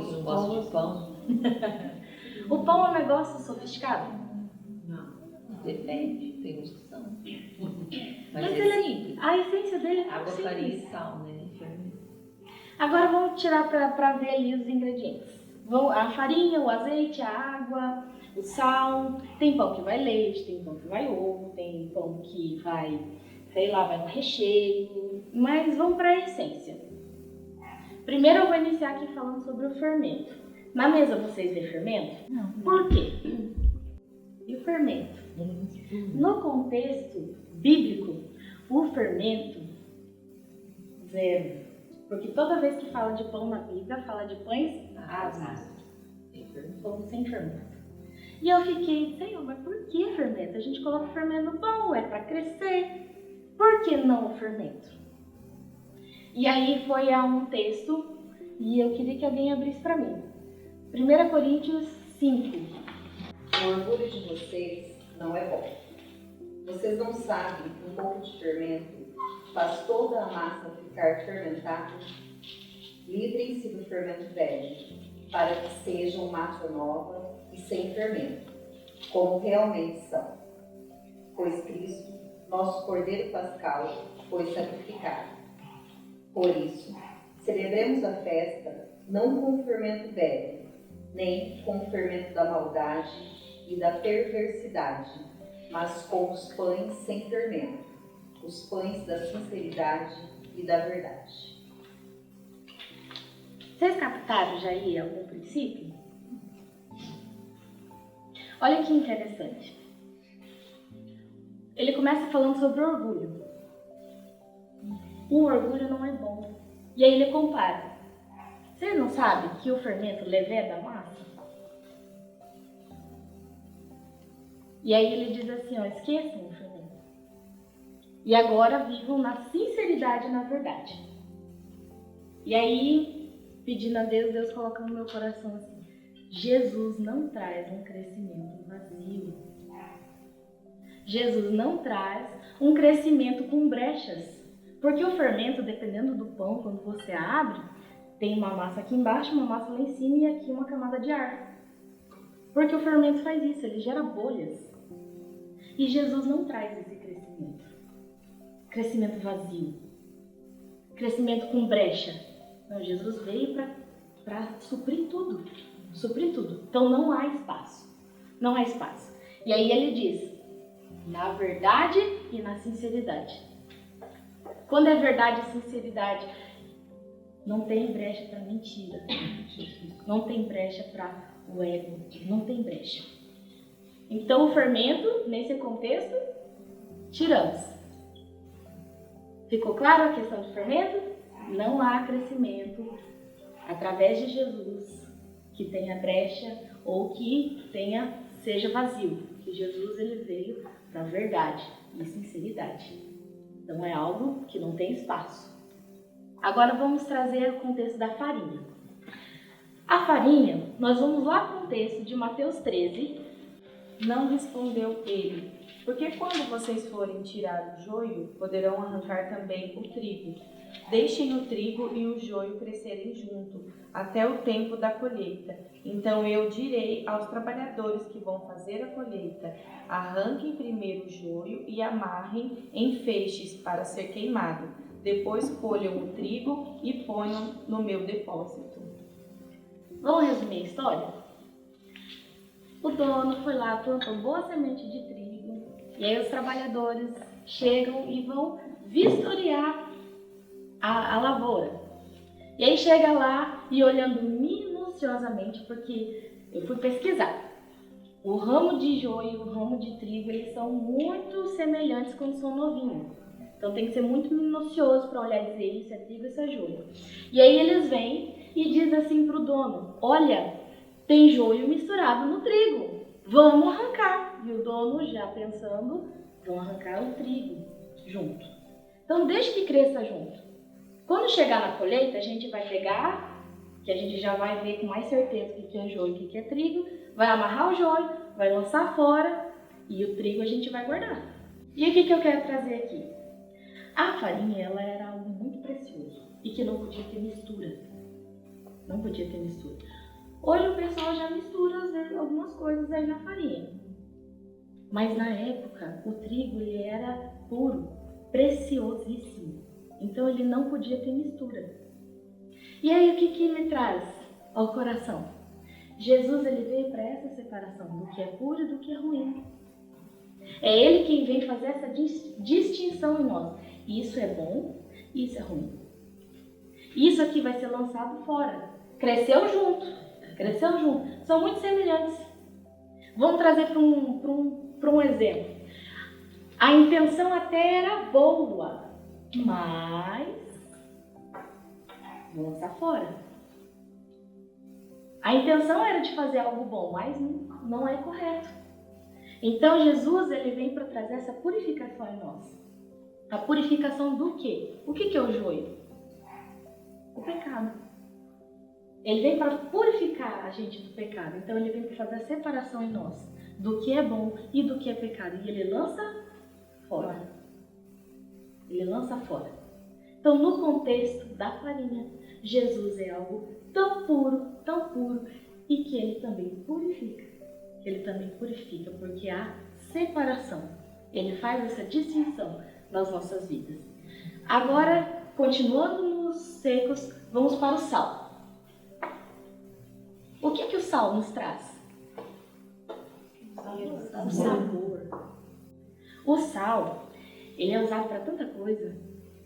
gente não gosta de pão. O pão é um negócio sofisticado? Não, depende, tem uns que são. Mas ele é simples. A essência dele é Água, simples. farinha e sal, né? Agora vamos tirar para ver ali os ingredientes. A farinha, o azeite, a água, o sal. Tem pão que vai leite, tem pão que vai ovo, tem pão que vai, sei lá, vai no recheio. Mas vamos para a essência. Primeiro eu vou iniciar aqui falando sobre o fermento. Na mesa vocês vêem fermento? Não. Por quê? E o fermento? No contexto bíblico, o fermento, zero. Porque toda vez que fala de pão na Bíblia, fala de pães asmos. Pão sem fermento. E eu fiquei, Senhor, mas por que fermento? A gente coloca fermento no pão, é para crescer. Por que não o fermento? E aí foi a um texto, e eu queria que alguém abrisse para mim. 1 Coríntios 5. O orgulho de vocês não é bom. Vocês não sabem que um pouco de fermento faz toda a massa ficar fermentada? Livrem-se do fermento velho, para que sejam massa nova e sem fermento, como realmente são. Pois Cristo, nosso Cordeiro Pascal, foi sacrificado. Por isso, celebremos a festa não com o fermento velho, nem com o fermento da maldade e da perversidade, mas com os pães sem fermento, os pães da sinceridade e da verdade. Vocês captaram já aí algum princípio? Olha que interessante. Ele começa falando sobre o orgulho. O orgulho não é bom. E aí ele compara. Você não sabe que o fermento leveda a massa? E aí ele diz assim, ó, esqueçam o fermento. E agora vivam na sinceridade e na verdade. E aí, pedindo a Deus, Deus coloca no meu coração assim, Jesus não traz um crescimento vazio. Jesus não traz um crescimento com brechas. Porque o fermento, dependendo do pão, quando você abre, tem uma massa aqui embaixo, uma massa lá em cima e aqui uma camada de ar. Porque o fermento faz isso, ele gera bolhas. E Jesus não traz esse crescimento. Crescimento vazio. Crescimento com brecha. Não, Jesus veio para suprir tudo. Suprir tudo. Então não há espaço. Não há espaço. E aí ele diz, na verdade e na sinceridade. Quando é verdade e sinceridade, não tem brecha para mentira. Não tem brecha para o ego. Não tem brecha. Então o fermento, nesse contexto, tiramos. Ficou claro a questão do fermento? Não há crescimento através de Jesus que tenha brecha ou que seja vazio. Que Jesus ele veio para a verdade e sinceridade. Então é algo que não tem espaço. Agora vamos trazer o contexto da farinha. A farinha, nós vamos lá para o texto de Mateus 13. Não respondeu ele, porque quando vocês forem tirar o joio, poderão arrancar também o trigo. Deixem o trigo e o joio crescerem junto, até o tempo da colheita. Então eu direi aos trabalhadores que vão fazer a colheita, arranquem primeiro o joio e amarrem em feixes para ser queimado. Depois colham o trigo e ponham no meu depósito. Vamos resumir a história? O dono foi lá, plantou boa semente de trigo, e aí os trabalhadores chegam e vão vistoriar a lavoura. E aí chega lá e olhando minuciosamente, porque eu fui pesquisar. O ramo de joio e o ramo de trigo, eles são muito semelhantes quando são novinhos. Então tem que ser muito minucioso para olhar e dizer isso é trigo, isso é joio. E aí eles vêm e dizem assim para o dono, olha, tem joio misturado no trigo, vamos arrancar. E o dono já pensando, vão arrancar o trigo junto. Então deixa que cresça junto. Quando chegar na colheita, a gente vai pegar, que a gente já vai ver com mais certeza o que é joio e o que é trigo, vai amarrar o joio, vai lançar fora e o trigo a gente vai guardar. E o que eu quero trazer aqui? A farinha, ela era algo muito precioso e que não podia ter mistura. Não podia ter mistura. Hoje o pessoal já mistura às vezes algumas coisas aí na farinha. Mas na época o trigo ele era puro, preciosíssimo. Então ele não podia ter mistura. E aí o que me traz ao coração? Jesus ele veio para essa separação do que é puro e do que é ruim. É ele quem vem fazer essa distinção em nós. Isso é bom, isso é ruim. Isso aqui vai ser lançado fora. Cresceu junto. São muito semelhantes. Vamos trazer para um exemplo. A intenção até era boa, mas vou lançar fora. A intenção era de fazer algo bom, mas não é correto. Então Jesus ele vem para trazer essa purificação em nós. A purificação do quê? O que é o joio? O pecado. Ele vem para purificar a gente do pecado. Então ele vem para fazer a separação em nós do que é bom e do que é pecado. E ele lança fora. Ele lança fora. Então no contexto da farinha, Jesus é algo tão puro, e que ele também purifica. Ele também purifica, porque há separação. Ele faz essa distinção nas nossas vidas. Agora, continuando nos secos, vamos para o sal. O que o sal nos traz? O sabor. O sal, ele é usado para tanta coisa.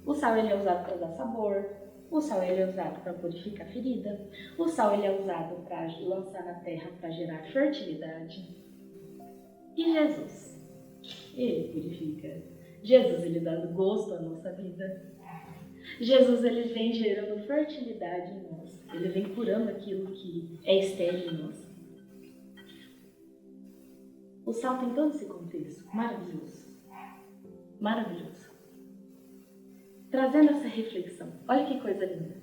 O sal ele é usado para dar sabor. O sal ele é usado para purificar a ferida. O sal ele é usado para lançar na terra para gerar fertilidade. E Jesus? Ele purifica. Jesus ele dá gosto à nossa vida. Jesus ele vem gerando fertilidade em nós. Ele vem curando aquilo que é estéril em nós. O sal tem todo esse contexto maravilhoso. Maravilhoso. Trazendo essa reflexão. Olha que coisa linda.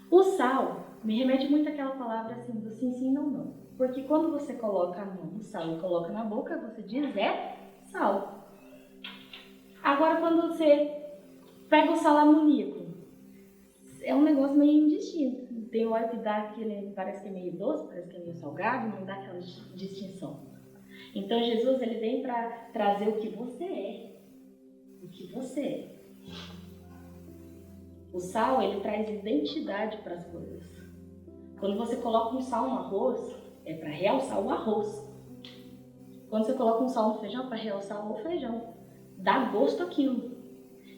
O sal me remete muito àquela palavra assim, do sim, sim, não, não. Porque quando você coloca a mão no sal e coloca na boca, você diz é sal. Agora quando você pega o sal amoníaco, é um negócio meio indistinto. Tem hora que dá aquele, parece que é meio doce, parece que é meio salgado, não dá aquela distinção. Então Jesus ele vem para trazer o que você é. O que você é. O sal, ele traz identidade para as coisas. Quando você coloca um sal no arroz, é para realçar o arroz. Quando você coloca um sal no feijão, é para realçar o feijão. Dá gosto àquilo.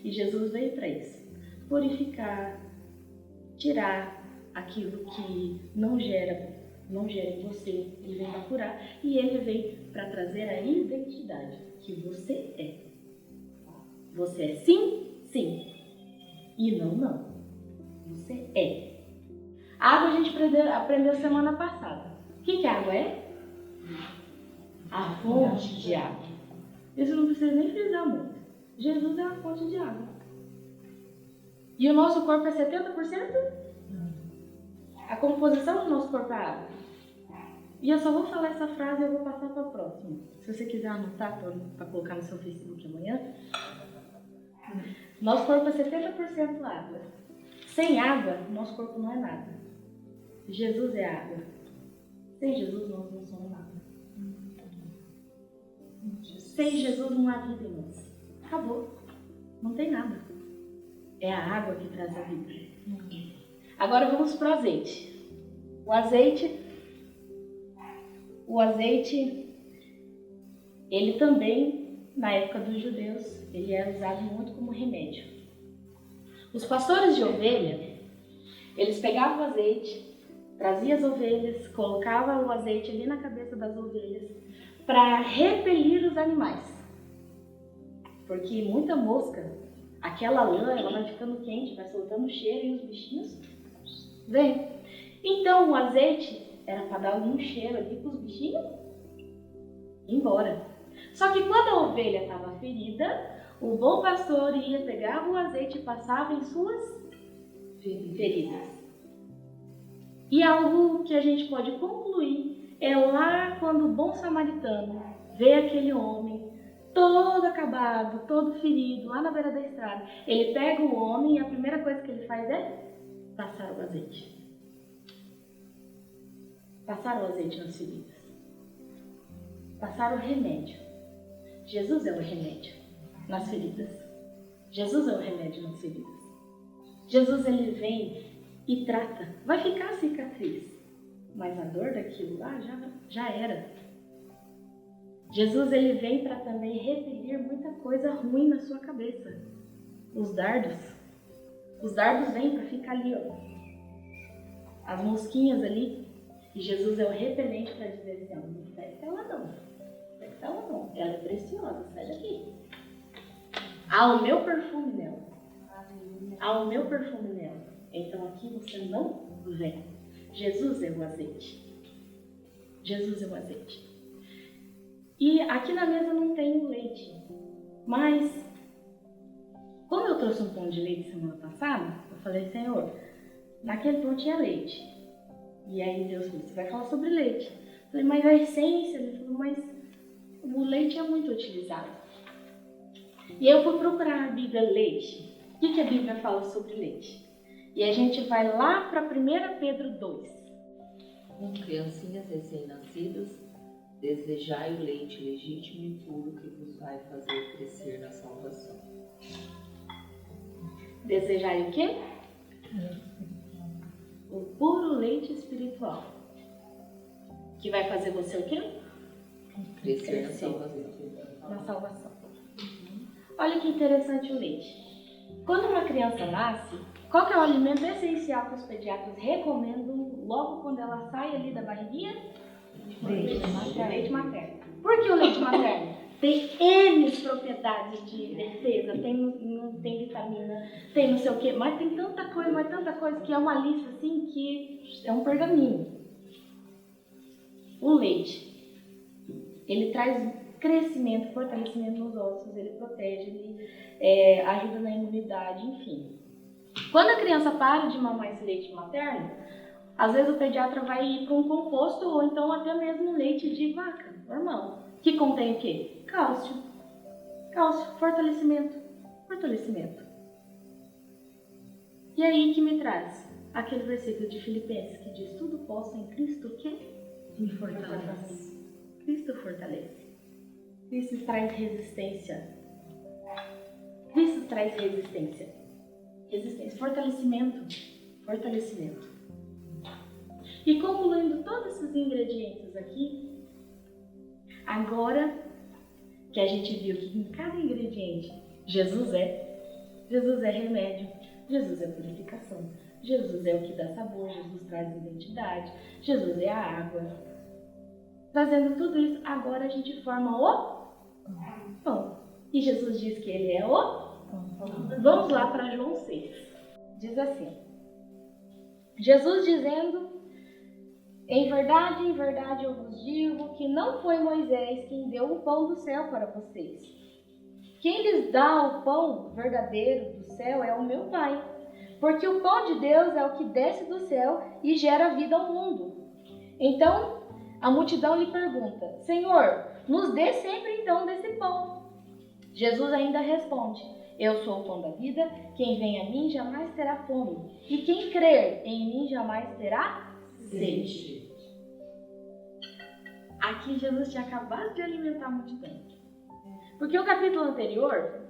E Jesus veio para isso. Purificar, tirar aquilo que não gera em você. Ele vem para curar. E ele vem para trazer a identidade que você é. Você é sim, sim. E não, não. Você é. A água a gente aprendeu semana passada. O que a água é? A fonte de água. Isso não precisa nem frisar muito. Jesus é a fonte de água. E o nosso corpo é 70%? A composição do nosso corpo é água. E eu só vou falar essa frase e eu vou passar para a próxima. Se você quiser anotar para colocar no seu Facebook amanhã. Nosso corpo é 70% água. Sem água, nosso corpo não é nada. Jesus é água. Sem Jesus, nós não somos nada. Sem Jesus, não há vida em nós. Acabou. Não tem nada. É a água que traz a vida. Agora vamos para o azeite. O azeite, ele também, na época dos judeus, ele era usado muito como remédio. Os pastores de ovelha, eles pegavam o azeite, traziam as ovelhas, colocavam o azeite ali na cabeça das ovelhas para repelir os animais. Porque muita mosca, aquela lã, ela vai ficando quente, vai soltando cheiro e os bichinhos vêm. Então o azeite era para dar algum cheiro ali para os bichinhos ir embora. Só que quando a ovelha estava ferida, o bom pastor ia, pegava o azeite e passava em suas feridas. E algo que a gente pode concluir é lá quando o bom samaritano vê aquele homem todo acabado, todo ferido, lá na beira da estrada. Ele pega o homem e a primeira coisa que ele faz é passar o azeite. passaram o azeite nas feridas. Passaram o remédio. Jesus é o remédio nas feridas. Jesus é o remédio nas feridas. Jesus, ele vem e trata. Vai ficar a cicatriz, mas a dor daquilo lá já era. Jesus, ele vem para também repelir muita coisa ruim na sua cabeça. Os dardos vêm para ficar ali, ó. As mosquinhas ali. E Jesus é o repelente para dizer assim, ó, não pega ela não. Pega ela não. Ela é preciosa, sai daqui. Há o meu perfume nela. Há o meu perfume nela. Então aqui você não vem. Jesus é o azeite. Jesus é o azeite. E aqui na mesa não tem o leite. Mas, como eu trouxe um pão de leite semana passada, eu falei, Senhor, naquele pão tinha leite. E aí Deus falou, você vai falar sobre leite. Eu falei, mas a essência, ele falou, mas o leite é muito utilizado. E eu fui procurar a Bíblia leite. O que a Bíblia fala sobre leite? E a gente vai lá para 1 Pedro 2. Com criancinhas recém-nascidas, desejai o leite legítimo e puro que vos vai fazer crescer na salvação. Desejai o quê? O puro leite espiritual. Que vai fazer você o quê? Crescer na salvação. Na salvação. Olha que interessante o leite. Quando uma criança nasce, qual que é o alimento essencial que os pediatras recomendam logo quando ela sai ali da barriguinha? Leite materno. Por que o leite materno? Tem N propriedades de defesa, tem vitamina, tem não sei o quê, mas tem tanta coisa que é uma lista assim que é um pergaminho. O leite, ele traz crescimento, fortalecimento nos ossos, ele protege, ele ajuda na imunidade, enfim. Quando a criança para de mamar esse leite materno, às vezes o pediatra vai ir para um composto ou então até mesmo leite de vaca, normal, que contém o quê? Cálcio. Cálcio, fortalecimento. E aí que me traz aquele versículo de Filipenses que diz, tudo posso em Cristo que me fortalece. Cristo fortalece. Cristo traz resistência. Resistência, fortalecimento. E concluindo todos esses ingredientes aqui, agora que a gente viu que em cada ingrediente Jesus é remédio, Jesus é purificação, Jesus é o que dá sabor, Jesus traz identidade, Jesus é a água. Trazendo tudo isso, agora a gente forma o pão. E Jesus diz que ele é o pão. Vamos lá para João 6. Diz assim, Jesus dizendo, em verdade eu vos digo que não foi Moisés quem deu o pão do céu para vocês. Quem lhes dá o pão verdadeiro do céu é o meu Pai. Porque o pão de Deus é o que desce do céu e gera vida ao mundo. Então, a multidão lhe pergunta, Senhor, nos dê sempre então desse pão. Jesus ainda responde, eu sou o pão da vida, quem vem a mim jamais terá fome, e quem crer em mim jamais terá sede. Aqui Jesus tinha acabado de alimentar a multidão. Porque o capítulo anterior,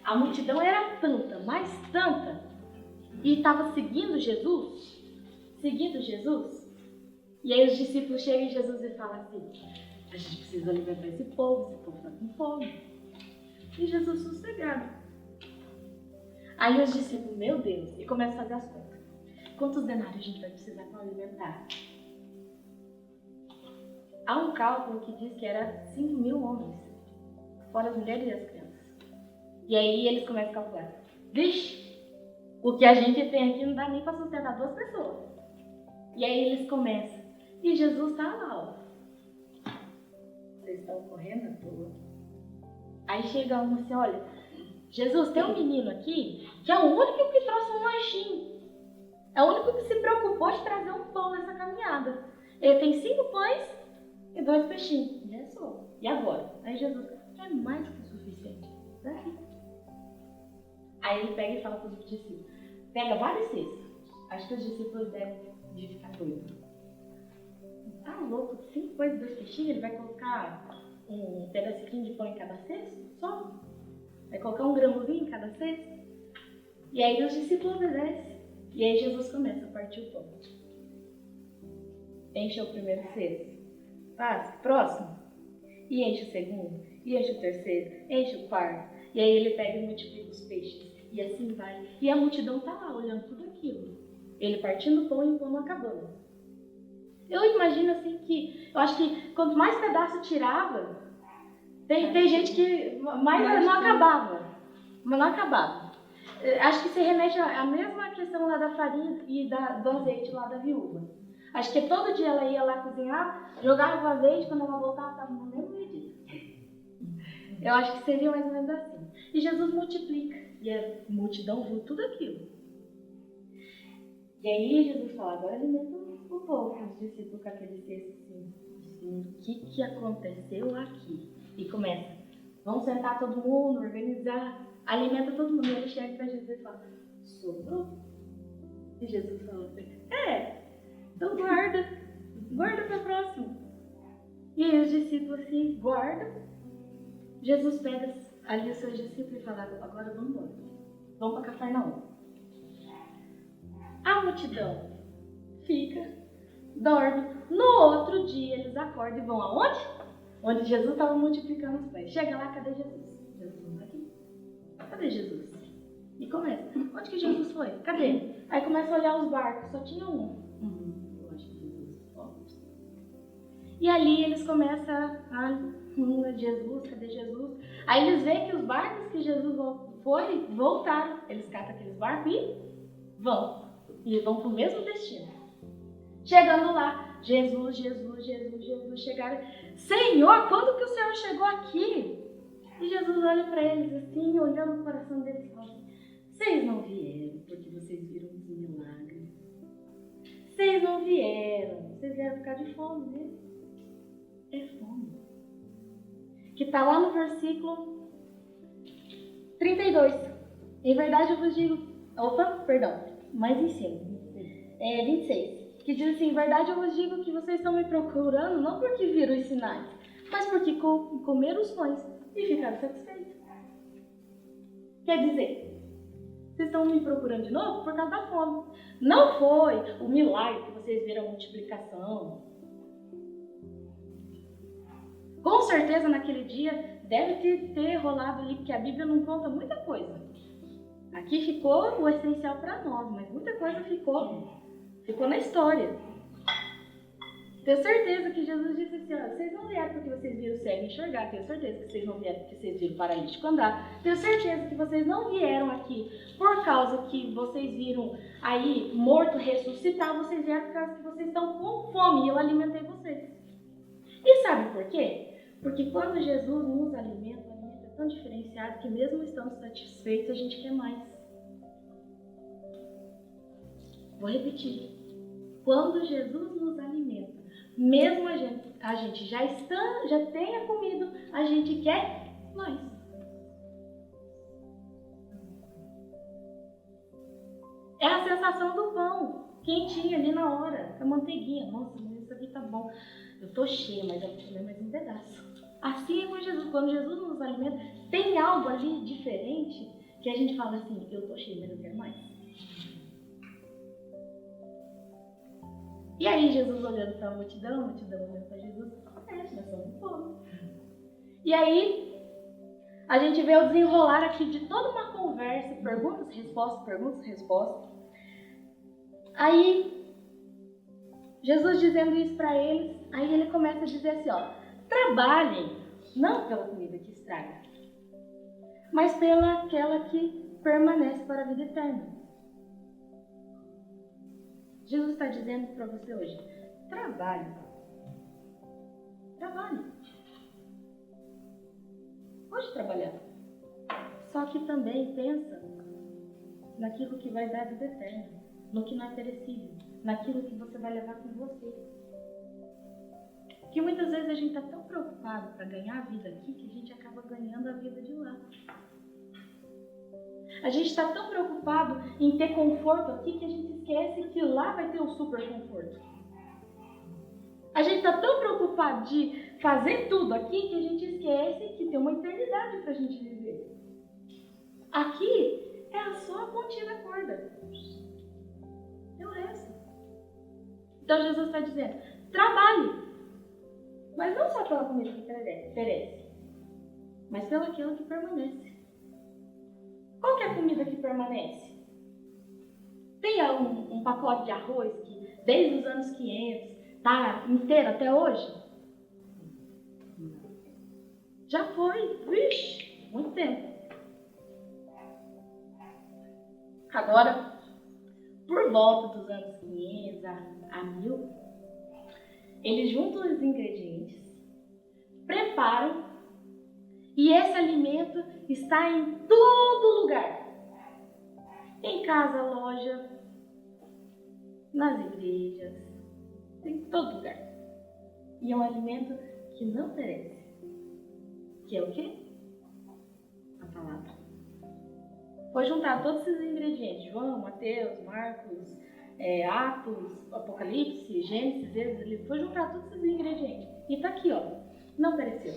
a multidão era tanta, mas tanta, e estava seguindo Jesus, e aí os discípulos chegam em Jesus e falam assim, a gente precisa alimentar esse povo está com fome. E Jesus sossegado. Aí os discípulos, meu Deus, e começam a fazer as contas. Quantos denários a gente vai precisar para alimentar? Há um cálculo que diz que era 5.000 homens, fora as mulheres e as crianças. E aí eles começam a calcular. Vixe, o que a gente tem aqui não dá nem para sustentar 2 pessoas. E aí eles começam. E Jesus está lá, ó. Vocês estão correndo à toa. Aí chega um assim, olha, Jesus, tem um menino aqui que é o único que trouxe um lanchinho. É o único que se preocupou de trazer um pão nessa caminhada. Ele tem 5 pães e 2 peixinhos. E é só. E agora? Aí Jesus, é mais que o suficiente. Daqui. Aí ele pega e fala para os discípulos, pega vários cestos. Acho que os discípulos devem ficar doidos. tá louco, 5 coisas, 2 peixinhos, ele vai colocar um pedacinho de pão em cada cesto? Só? Vai colocar um gramozinho em cada cesto? E aí os discípulos obedecem. E aí Jesus começa a partir o pão. Enche o primeiro cesto. Passa, próximo. E enche o segundo. E enche o terceiro. Enche o quarto. E aí ele pega e multiplica os peixes. E assim vai. E a multidão tá lá olhando tudo aquilo. Ele partindo o pão e o pão não acabando. Eu imagino assim que... Eu acho que quanto mais pedaço tirava, tem gente que mais não acabava. Mas não acabava. Acho que se remete à mesma questão lá da farinha e do azeite lá da viúva. Acho que todo dia ela ia lá cozinhar, jogava o azeite, quando ela voltava estava no mesmo medida. Eu acho que seria mais ou menos assim. E Jesus multiplica. E a multidão viu tudo aquilo. E aí Jesus fala, agora alimenta um pouco os discípulos com aquele cesto assim. O que aconteceu aqui? E começa, vamos sentar todo mundo, organizar, alimenta todo mundo. E ele chega para Jesus e fala, sobrou? E Jesus fala, então guarda para próximo. E aí os discípulos assim, guardam. Jesus pega ali os seus discípulos e fala, agora vamos embora. Vamos para Cafarnaum. A multidão fica, dorme. No outro dia eles acordam e vão aonde? Onde Jesus estava multiplicando os pães. Chega lá, cadê Jesus? Jesus não está aqui. Cadê Jesus? E começa, onde que Jesus foi? Cadê? Aí começa a olhar os barcos, só tinha um. Eu acho que Jesus. E ali eles começam a Jesus, cadê Jesus? Aí eles veem que os barcos que Jesus foi, voltaram. Eles catam aqueles barcos e vão. E vão para o mesmo destino. Chegando lá, Jesus, chegaram. Senhor, quando que o Senhor chegou aqui? E Jesus olha para eles assim, olhando o coração deles e fala assim, vocês não vieram porque vocês viram os milagres. Vocês não vieram, vocês vieram por causa de fome, né? É fome. Que está lá no versículo 32. Em verdade eu vos digo... mais em cima. 26. Que diz assim, em verdade eu vos digo que vocês estão me procurando não porque viram os sinais, mas porque comeram os pães e ficaram satisfeitos. Quer dizer, vocês estão me procurando de novo por causa da fome. Não foi o milagre que vocês viram a multiplicação. Com certeza naquele dia deve ter rolado ali, porque a Bíblia não conta muita coisa. Aqui ficou o essencial para nós, mas muita coisa ficou na história. Tenho certeza que Jesus disse assim, vocês não vieram porque vocês viram o cego enxergar, tenho certeza que vocês não vieram porque vocês viram o paralítico andar, tenho certeza que vocês não vieram aqui por causa que vocês viram aí morto ressuscitar, vocês vieram por causa que vocês estão com fome e eu alimentei vocês. E sabe por quê? Porque quando Jesus nos alimenta, o alimento é tão diferenciado que mesmo estando satisfeitos, a gente quer mais. Vou repetir. Quando Jesus nos alimenta, mesmo a gente já tenha comido, a gente quer mais. É a sensação do pão, quentinho ali na hora, a manteiguinha. Nossa, mas isso aqui tá bom. Eu tô cheia, mas eu vou comer mais um pedaço. Assim é com Jesus. Quando Jesus nos alimenta, tem algo ali diferente que a gente fala assim, eu tô cheia, mas eu quero mais. E aí Jesus olhando para a multidão olhando para Jesus, nós somos fome. E aí a gente vê o desenrolar aqui de toda uma conversa, perguntas, respostas. Aí Jesus dizendo isso para eles, aí ele começa a dizer assim, trabalhem, não pela comida que estraga, mas pela aquela que permanece para a vida eterna. Jesus está dizendo para você hoje, trabalhe. Pode trabalhar. Só que também pensa naquilo que vai dar vida eterna, no que não é perecível, naquilo que você vai levar com você. Porque muitas vezes a gente está tão preocupado para ganhar a vida aqui que a gente acaba ganhando a vida de lá. A gente está tão preocupado em ter conforto aqui que a gente esquece que lá vai ter o super conforto. A gente está tão preocupado de fazer tudo aqui que a gente esquece que tem uma eternidade para a gente viver. Aqui é só a pontinha da corda. É o resto. Então Jesus está dizendo, trabalhe. Mas não só pela comida que perece, mas pelaquela que permanece. Qual que é a comida que permanece? Tem um pacote de arroz que desde os anos 500 está inteiro até hoje? Já foi. Vixe, muito tempo. Agora, por volta dos anos 500 a 1000, eles juntam os ingredientes, preparam, e esse alimento está em todo lugar. Em casa, loja, nas igrejas, em todo lugar. E é um alimento que não perece. Que é o quê? A palavra. Foi juntar todos esses ingredientes, João, Mateus, Marcos, Atos, Apocalipse, Gênesis, Êxodo, foi juntar todos esses ingredientes. E está aqui, ó, não pereceu.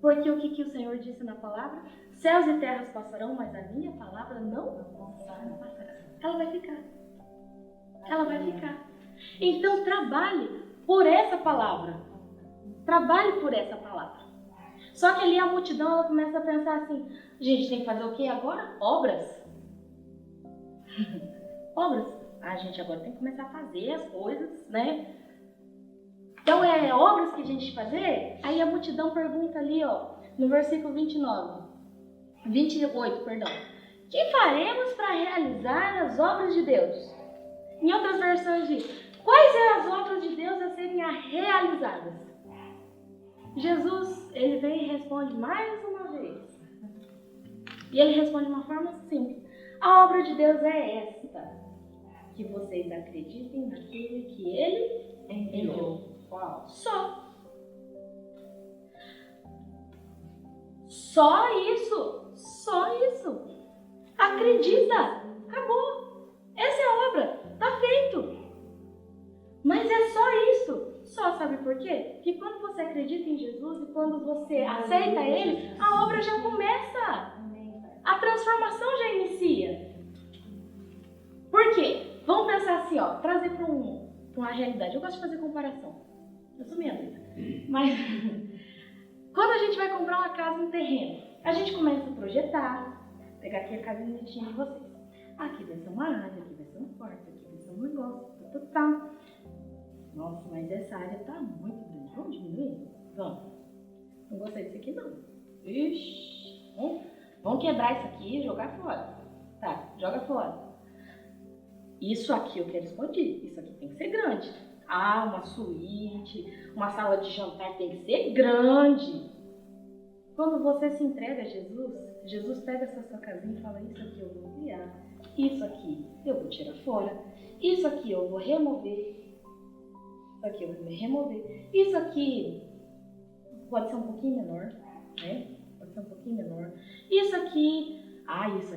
Porque o que o Senhor disse na palavra? Céus e terras passarão, mas a minha palavra não passará. Ela vai ficar. Ela vai ficar. Então trabalhe por essa palavra. Trabalhe por essa palavra. Só que ali a multidão, ela começa a pensar assim, gente, tem que fazer o quê agora? Obras. Obras. A gente agora tem que começar a fazer as coisas, né? Então é obras que a gente fazer? Aí a multidão pergunta ali, ó, no versículo 28, perdão. Que faremos para realizar as obras de Deus? Em outras versões diz, quais são as obras de Deus a serem realizadas? Jesus, ele vem e responde mais uma vez. E ele responde de uma forma simples. A obra de Deus é esta, que vocês acreditem naquele que ele enviou. Uau. Só isso. Só isso. Acredita. Acabou. Essa é a obra. Tá feito. Mas é só isso. Só, sabe por quê? Porque quando você acredita em Jesus e quando você aceita Ele, a obra já começa. A transformação já inicia. Por quê? Vamos pensar assim, ó, trazer para uma realidade. Eu gosto de fazer comparação. Eu sou meio doida. Mas quando a gente vai comprar uma casa, um terreno, a gente começa a projetar, pegar aqui a casa bonitinha de vocês. Aqui vai ser uma área, aqui vai ser um quarto, aqui vai ser um negócio, tá. Nossa, mas essa área tá muito grande. Vamos diminuir? Vamos. Não gostei disso aqui, não. Ixi, vamos quebrar isso aqui e jogar fora. Tá, joga fora. Isso aqui eu quero expandir. Isso aqui tem que ser grande. Ah, uma suíte, uma sala de jantar tem que ser grande. Quando você se entrega a Jesus, Jesus pega essa sua casinha e fala, isso aqui eu vou ampliar, isso aqui eu vou tirar fora, isso aqui eu vou remover, isso aqui eu vou remover, isso aqui pode ser um pouquinho menor, né? Pode ser um pouquinho menor. Isso aqui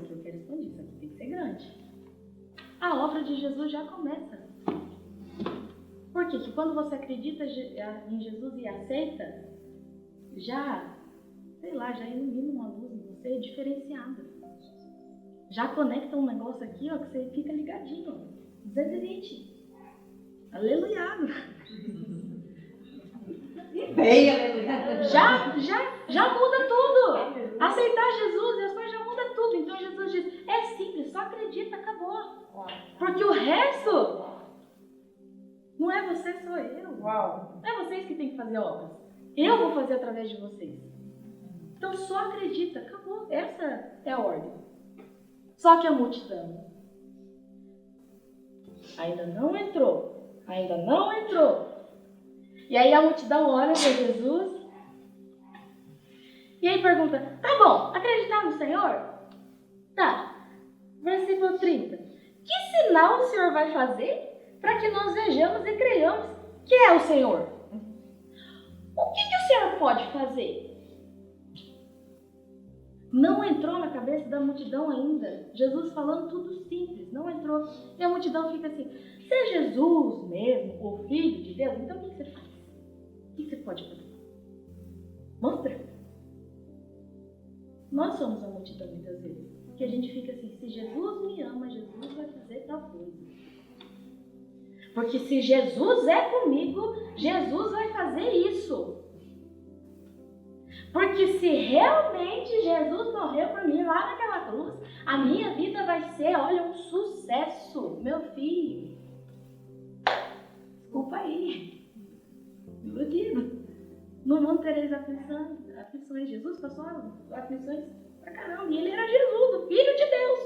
eu quero expandir, isso aqui tem que ser grande. A obra de Jesus já começa. Por quê? Porque quando você acredita em Jesus e aceita, já ilumina uma luz em você diferenciada. Já conecta um negócio aqui, ó, que você fica ligadinho, ó. 220. Aleluia. Bem, aleluia. Já muda tudo. Aceitar Jesus e as coisas já muda tudo. Então Jesus diz, é simples, só acredita, acabou. Porque o resto não é você, sou eu. Uau. Não é vocês que têm que fazer obras. Eu vou fazer através de vocês. Então só acredita, acabou. Essa é a ordem. Só que a multidão ainda não entrou. E aí a multidão olha para Jesus e aí pergunta, tá bom, acreditar no Senhor? Tá. Versículo 30. Que sinal o Senhor vai fazer para que nós vejamos e creiamos que é o Senhor? O que o Senhor pode fazer? Não entrou na cabeça da multidão ainda. Jesus falando tudo simples, não entrou. E a multidão fica assim, se é Jesus mesmo, o Filho de Deus, então o que você faz? pode fazer? Mostra. Nós somos a multidão muitas vezes. Que a gente fica assim, se Jesus me ama, Jesus vai fazer tal coisa. Porque se Jesus é comigo, Jesus vai fazer isso. Porque se realmente Jesus morreu por mim lá naquela cruz, a minha vida vai ser, olha, um sucesso, meu filho. Desculpa aí. Iludido. No mundo tereis aflições. Jesus passou aflições pra caramba. E ele era Jesus, o Filho de Deus.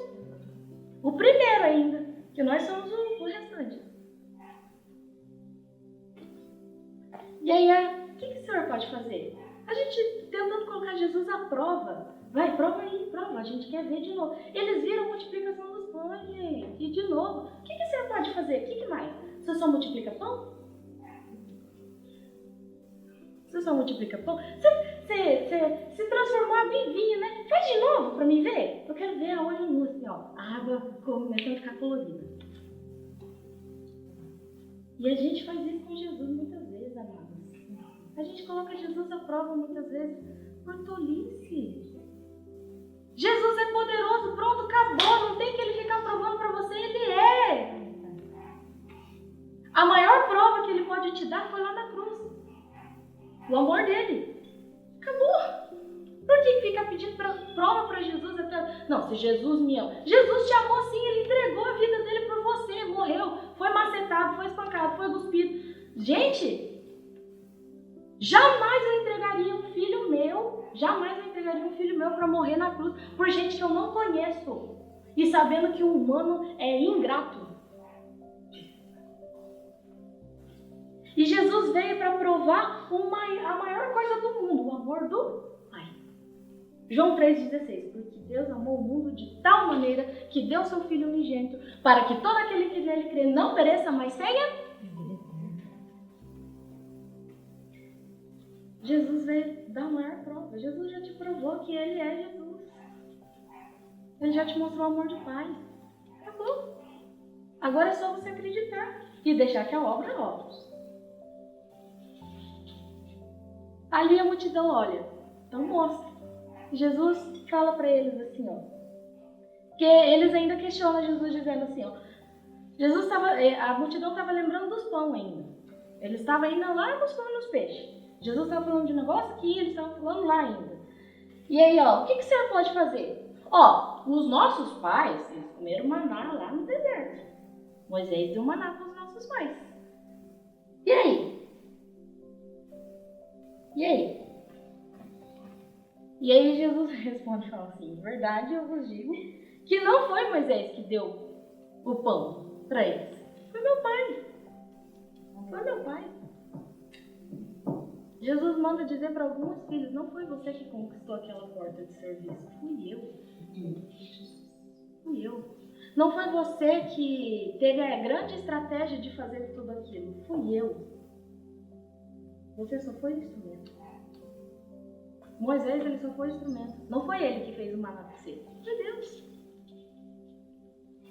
O primeiro ainda. Que nós somos o restante. E aí, o que o Senhor pode fazer? A gente tentando colocar Jesus à prova. Vai, prova aí, prova. A gente quer ver de novo. Eles viram a multiplicação dos pães, gente. E de novo. O que o Senhor pode fazer? O que mais? Você só multiplica pão? Você só multiplica pão? Você se transformou água em vinho, né? Faz de novo pra mim ver. Eu quero ver a olho nu, assim, ó. A água começando a ficar colorida. E a gente faz isso com Jesus muitas vezes, amados. A gente coloca Jesus à prova muitas vezes por tolice. Jesus é poderoso, pronto, acabou. Não tem que ele ficar provando pra você, ele é. A maior prova que ele pode te dar foi lá na cruz. O amor dele. Acabou. Por que fica pedindo prova para Jesus? Não, se Jesus me ama. Jesus te amou sim, ele entregou a vida dele por você. Morreu, foi macetado, foi espancado, foi cuspido. Gente, jamais eu entregaria um filho meu para morrer na cruz por gente que eu não conheço. E sabendo que o humano é ingrato. E Jesus veio para provar a maior coisa do mundo, o amor do Pai. João 3,16. Porque Deus amou o mundo de tal maneira que deu seu Filho unigênito, para que todo aquele que nele crê não pereça, mas tenha. Jesus veio dar a maior prova. Jesus já te provou que ele é Jesus. Ele já te mostrou o amor do Pai. Acabou. Agora é só você acreditar e deixar que a obra obra. Ali a multidão olha, então mostra. Jesus fala para eles assim, ó. Porque eles ainda questionam Jesus dizendo assim, ó. A multidão estava lembrando dos pão ainda. Eles estavam ainda lá nos pão e nos peixes. Jesus estava falando de um negócio aqui, eles estavam falando lá ainda. E aí, ó, o que o Senhor pode fazer? Ó, os nossos pais, eles comeram maná lá no deserto. Moisés deu maná para os nossos pais. E aí? E aí Jesus responde e fala assim, em verdade eu vos digo que não foi Moisés que deu o pão para eles. Foi meu pai. Foi meu pai. Jesus manda dizer para alguns filhos, não foi você que conquistou aquela porta de serviço, fui eu. Fui eu. Não foi você que teve a grande estratégia de fazer tudo aquilo, fui eu. Você só foi instrumento. Moisés, ele só foi instrumento. Não foi ele que fez o maná para você. Foi Deus.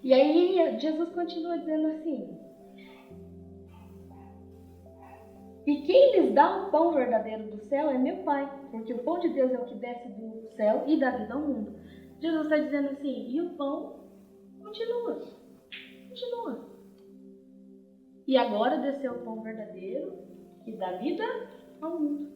E aí, Jesus continua dizendo assim. E quem lhes dá o pão verdadeiro do céu é meu Pai. Porque o pão de Deus é o que desce do céu e dá vida ao mundo. Jesus está dizendo assim, e o pão continua. Continua. E agora desceu o pão verdadeiro que dá vida ao mundo.